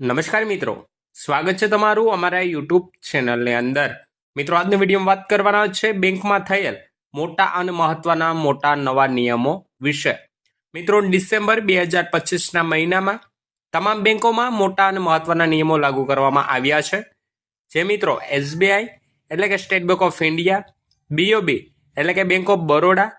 નમસ્કાર મિત્રો, સ્વાગત છે તમારું અમારા યુટ્યુબ ચેનલની અંદર। મિત્રો, આજની વિડીયોમાં વાત કરવાના છે બેંકમાં થયેલ મોટા અને મહત્વના મોટા નવા નિયમો વિશે। મિત્રો, ડિસેમ્બર 2025ના મહિનામાં તમામ બેંકોમાં મોટા અને મહત્વના નિયમો લાગુ કરવામાં આવ્યા છે। જે મિત્રો એસબીઆઈ એટલે કે state bank of India, BOB એટલે કે બેંક ઓફ બરોડા,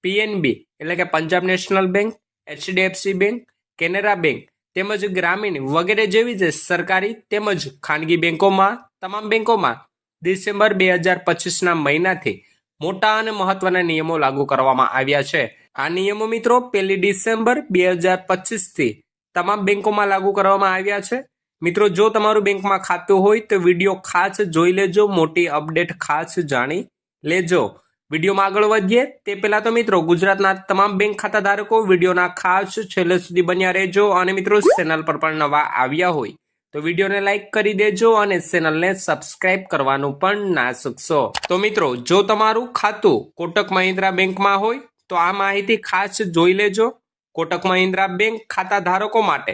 પીએનબી એટલે કે Punjab national bank, HDFC bank, Canara bank તેમજ ગ્રામીણ વગેરે જેવી જે સરકારી તેમજ ખાનગી બેંકોમાં તમામ બેંકોમાં ડિસેમ્બર 2025ના મહિનાથી મોટા અને મહત્વના નિયમો લાગુ કરવામાં આવ્યા છે। આ નિયમો મિત્રો 1 ડિસેમ્બર 2025થી તમામ બેંકોમાં લાગુ કરવામાં આવ્યા છે। મિત્રો, જો તમારું બેંકમાં ખાતું હોય તો વિડીયો ખાસ જોઈ લેજો, મોટી અપડેટ ખાસ જાણી લેજો। વિડીયોમાં આગળ વધીએ તે પહેલા તો મિત્રો ગુજરાતના તમામ બેંક ખાતા ધારકો વિડીયોના ખાસ છેલ્લે સુધી બન્યા રહેજો અને મિત્રો ચેનલ પર પણ નવા આવ્યા હોય તો વિડીયોને લાઈક કરી દેજો અને ચેનલને સબસ્ક્રાઇબ કરવાનું પણ ના ચૂકશો। તો મિત્રો, જો તમારું ખાતું કોટક મહિન્દ્રા બેંકમાં હોય તો આ માહિતી ખાસ જોઈ લેજો। કોટક મહિન્દ્રા બેંક ખાતા ધારકો માટે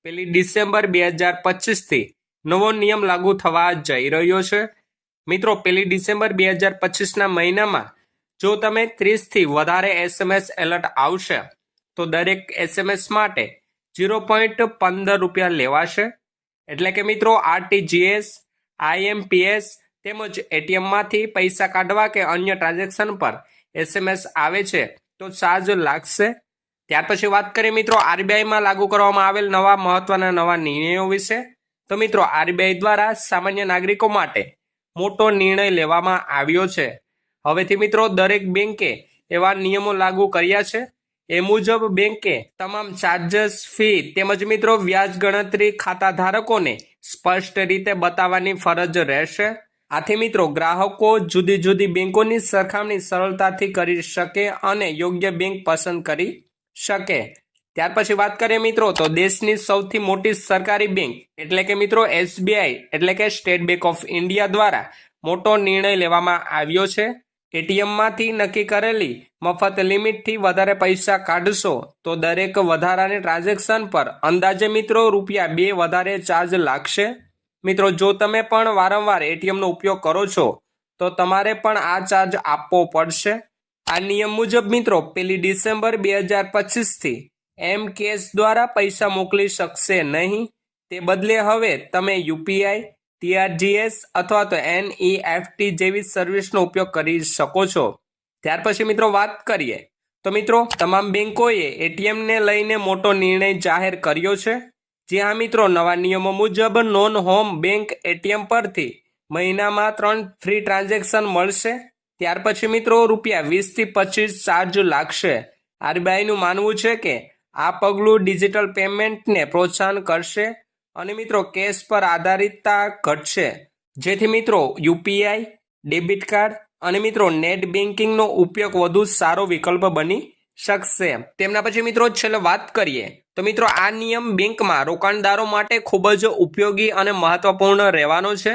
1 ડિસેમ્બર 2025થી નવો નિયમ લાગુ થવા જઈ રહ્યો છે। મિત્રો, 1 ડિસેમ્બર 2025ના મહિનામાં જો તમે 30થી વધારે એસએમએસ એલર્ટ આવશે તો દરેક એસએમએસ માટે 0.15 રૂપિયા લેવાશે। એટલે કે મિત્રો આરટીજીએસ, આઈએમપીએસ તેમજ એટીએમમાંથી પૈસા કાઢવા કે અન્ય ટ્રાન્ઝેક્શન પર એસએમએસ આવે છે તો ચાર્જ લાગશે। ત્યાર પછી વાત કરીએ મિત્રો આરબીઆઈમાં લાગુ કરવામાં આવેલ નવા મહત્વના નવા નિર્ણયો વિશે। તો મિત્રો, આરબીઆઈ દ્વારા સામાન્ય નાગરિકો માટે મોટો નિર્ણય લેવામાં આવ્યો છે। હવેથી મિત્રો દરેક બેંકે એવા નિયમો લાગુ કર્યા છે। એ મુજબ બેંકે તમામ ચાર્જસ, ફી તેમજ મિત્રો વ્યાજ ગણતરી ખાતા ધારકોને સ્પષ્ટ રીતે બતાવવાની ફરજ રહેશે। આથી મિત્રો ગ્રાહકો જુદી જુદી બેંકોની સરખામણી સરળતાથી કરી શકે અને યોગ્ય બેંક પસંદ કરી શકે। ત્યાર પછી વાત કરીએ મિત્રો તો દેશની સૌથી મોટી સરકારી બેંક એટલે કે મિત્રો એસબીઆઈ એટલે કે સ્ટેટ બેંક ઓફ ઇન્ડિયા દ્વારા મોટો નિર્ણય લેવામાં આવ્યો છે। એટીએમમાંથી નક્કી કરેલી મફત લિમિટથી વધારે પૈસા કાઢશો તો દરેક વધારાની ટ્રાન્ઝેક્શન પર અંદાજે મિત્રો ₹2 વધારે ચાર્જ લાગશે। મિત્રો, જો તમે પણ વારંવાર એટીએમનો ઉપયોગ કરો છો તો તમારે પણ આ ચાર્જ આપવો પડશે। આ નિયમ મુજબ મિત્રો 1 ડિસેમ્બર 2025થી એમ કેશ દ્વારા પૈસા મોકલી શકશે નહીં। તે બદલે હવે તમે યુપીઆઈ, ટીઆરજીએસ અથવા તો એનઈએફટી જેવી સર્વિસનો ઉપયોગ કરી શકો છો। ત્યાર પછી મિત્રો વાત કરીએ તો મિત્રો તમામ બેંકોએ એટીએમને લઈને મોટો નિર્ણય જાહેર કર્યો છે। જ્યાં મિત્રો નવા નિયમો મુજબ નોન હોમ બેંક એટીએમ પરથી મહિનામાં 3 ફ્રી ટ્રાન્ઝેક્શન મળશે। ત્યાર પછી મિત્રો ₹20 થી 25 ચાર્જ લાગશે। આરબીઆઈનું માનવું છે કે આ પગલું ડિજિટલ પેમેન્ટને પ્રોત્સાહન કરશે અને મિત્રો કેશ પર આધારિતતા ઘટશે, જેથી મિત્રો યુપીઆઈ, ડેબિટ કાર્ડ અને મિત્રો નેટ બેન્કિંગનો ઉપયોગ વધુ સારો વિકલ્પ બની શકશે। તેમના પછી મિત્રો છેલ્લે વાત કરીએ તો મિત્રો આ નિયમ બેંકમાં રોકાણદારો માટે ખૂબ જ ઉપયોગી અને મહત્વપૂર્ણ રહેવાનો છે।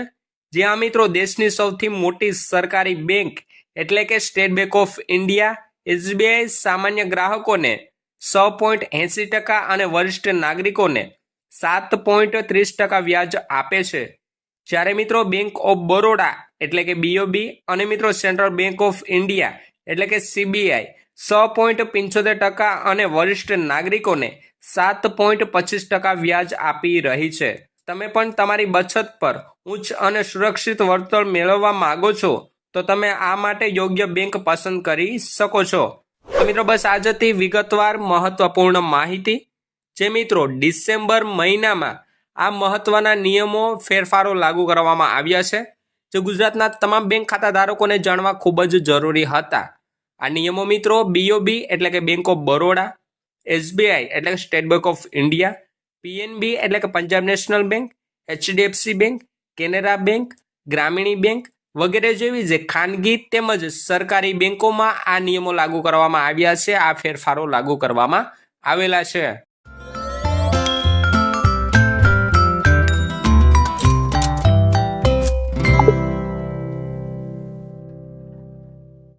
જ્યાં મિત્રો દેશની સૌથી મોટી સરકારી બેંક એટલે કે state bank of India SBI સામાન્ય ગ્રાહકોને 6.80% અને વરિષ્ઠ નાગરિકોને 7.30% વ્યાજ આપે છે। જ્યારે મિત્રો બેંક ઓફ બરોડા એટલે કે બીઓબી અને મિત્રો સેન્ટ્રલ બેંક ઓફ ઇન્ડિયા એટલે કે સીબીઆઈ 6.75% અને વરિષ્ઠ નાગરિકોને 7.25% વ્યાજ આપી રહી છે। તમે પણ તમારી બચત પર ઉચ્ચ અને સુરક્ષિત વળતર મેળવવા માંગો છો તો તમે આ માટે યોગ્ય બેંક પસંદ કરી શકો છો। તો મિત્રો બસ આજ હતી વિગતવાર મહત્વપૂર્ણ માહિતી। જે મિત્રો ડિસેમ્બર મહિનામાં આ મહત્વના નિયમો ફેરફારો લાગુ કરવામાં આવ્યા છે, જે ગુજરાતના તમામ બેંક ખાતા ધારકોને જાણવા ખૂબ જ જરૂરી હતા। આ નિયમો મિત્રો બીઓબી એટલે કે બેંક ઓફ બરોડા, એસબીઆઈ એટલે કે state bank of India, PNB એટલે કે Punjab national bank, HDFC bank, Canara bank, ગ્રામીણ બેંક વગેરે જેવી જે ખાનગી તેમજ સરકારી બેંકોમાં આ નિયમો લાગુ કરવામાં આવ્યા છે, આ ફેરફારો લાગુ કરવામાં આવેલા છે।